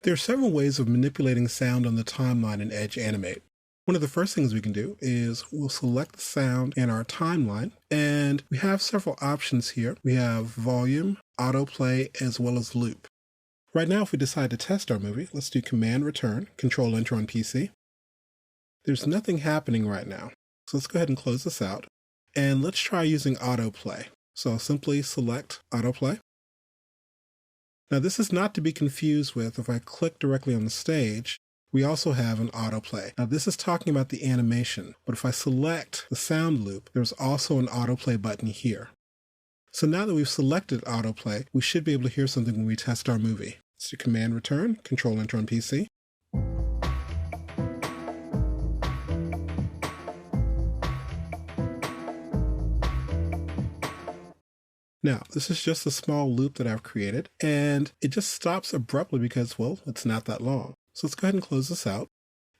There are several ways of manipulating sound on the timeline in Edge Animate. One of the first things we can do is we'll select the sound in our timeline, and we have several options here. We have volume, autoplay, as well as loop. Right now, if we decide to test our movie, let's do Command Return, Control Enter on PC. There's nothing happening right now, so let's go ahead and close this out. And let's try using autoplay. So I'll simply select autoplay. Now this is not to be confused with if I click directly on the stage, we also have an autoplay. Now this is talking about the animation, but if I select the sound loop, there's also an autoplay button here. So now that we've selected autoplay, we should be able to hear something when we test our movie. Let's do Command Return, Control Enter on PC. Now, this is just a small loop that I've created, and it just stops abruptly because, well, it's not that long. So let's go ahead and close this out.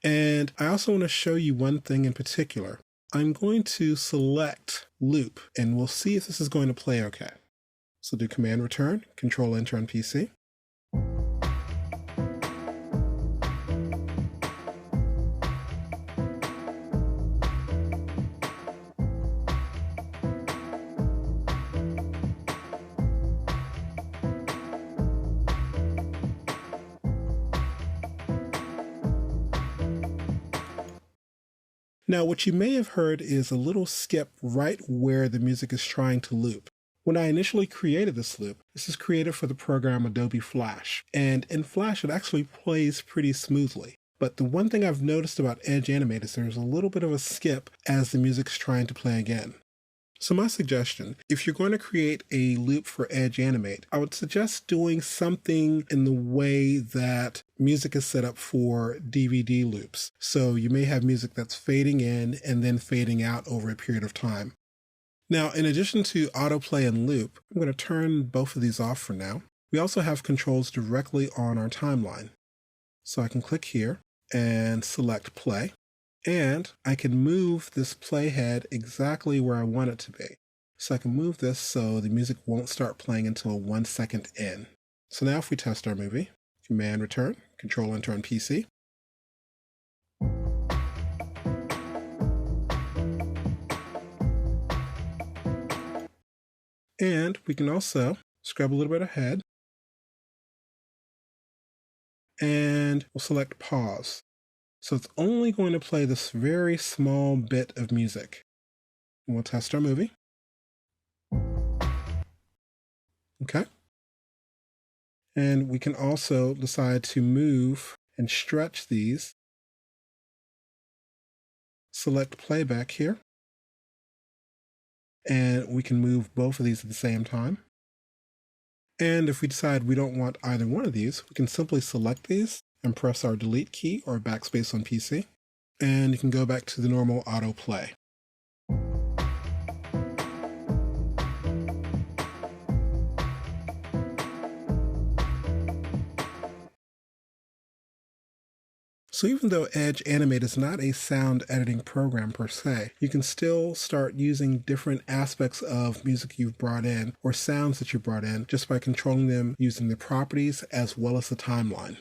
And I also want to show you one thing in particular. I'm going to select loop, and we'll see if this is going to play okay. So do Command Return, Control Enter on PC. Now, what you may have heard is a little skip right where the music is trying to loop. When I initially created this loop, this is created for the program Adobe Flash, and in Flash it actually plays pretty smoothly. But the one thing I've noticed about Edge Animate is there's a little bit of a skip as the music's trying to play again. So my suggestion, if you're going to create a loop for Edge Animate, I would suggest doing something in the way that music is set up for DVD loops. So you may have music that's fading in and then fading out over a period of time. Now, in addition to autoplay and loop, I'm going to turn both of these off for now. We also have controls directly on our timeline. So I can click here and select play. And I can move this playhead exactly where I want it to be. So I can move this so the music won't start playing until 1 second in. So now if we test our movie, Command Return, Control Enter on PC. And we can also scrub a little bit ahead. And we'll select pause. So it's only going to play this very small bit of music. And we'll test our movie. Okay. And we can also decide to move and stretch these. Select playback here. And we can move both of these at the same time. And if we decide we don't want either one of these, we can simply select these and press our delete key or backspace on PC, and you can go back to the normal autoplay. So even though Edge Animate is not a sound editing program per se, you can still start using different aspects of music you've brought in or sounds that you brought in just by controlling them using the properties as well as the timeline.